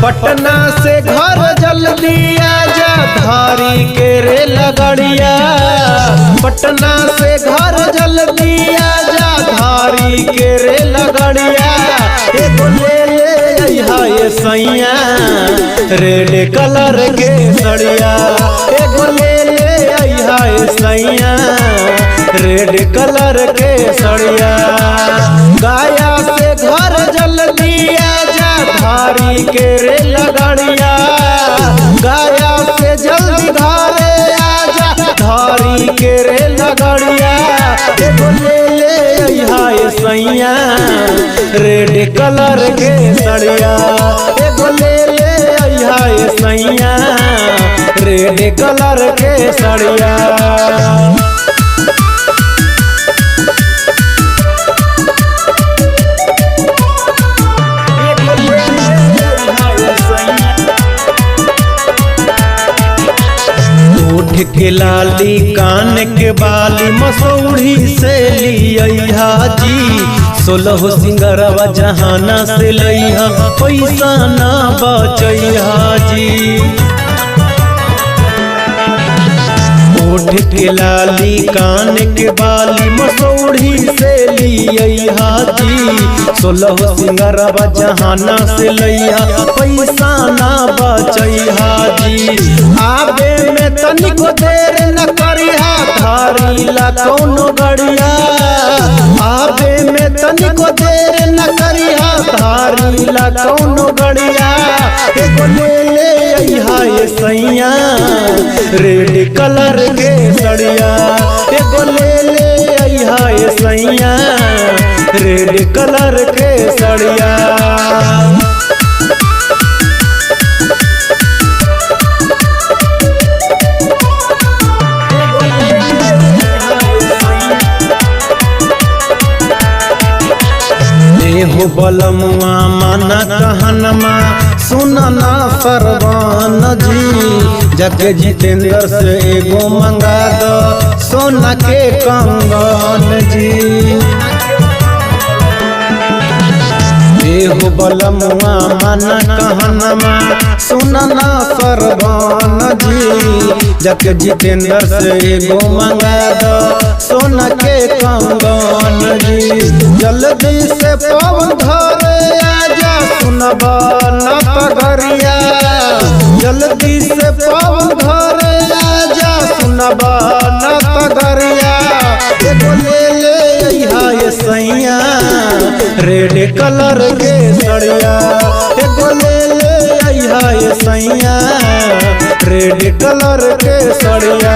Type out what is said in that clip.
पटना से घर जल्दी आजा धारी के रे लगड़िया। पटना से घर जल्दी आजा धारी के रे लगड़िया। एगो ले ले ये सैया रेड कलर के सड़िया। एगो ले ले ये सैया रेड कलर के सड़िया। गाया से घर जल्दी आजा धारी के रे लगड़िया। गाया से जल्दी घरे आजा धारी के रे लगड़िया। एगो ले ले ये सैया रेड कलर के सड़िया। एगो ले ले ये सैया रेड कलर के सड़िया। के लाली कान के बाली मसौड़ी से लिया जी। 16 सिंगरवा जहाना से लइहा पैसा ना बचैहा जी। ओठ के लाली कान के बाली मसौड़ी से लिया जी। 16 सिंगरवा जहाना से लइहा पैसा ना बचैहा जी। आबे में तनिको देर न करिहा धारी ला कौनो गड़िया। आबे में तनिको देर न करिहा धारी ला कौनो गड़िया। एगो ले ले ये सैया रेड कलर के सड़िया। एगो ले ले ये सैया रेड कलर के सड़िया। हो बलमुआ माना कहनमा सुनना सरवान जी। जग जितेंद्र से एगो मंगा दो सोना के कंगन जी। हो बलमुआ माना कहनमा सुनना सरवान जी। जग जितेंद्र से एगो मंगा दो सोना के कंगन जी। जल्दी से पवन घरे आजा सुनबा न पगरिया। जल्दी से पवन घरे आजा सुनबा न पगरिया। एगो ले ले ये सैया रेड कलर के सड़िया। एगो ले ले ये सैया रेड कलर के सड़िया।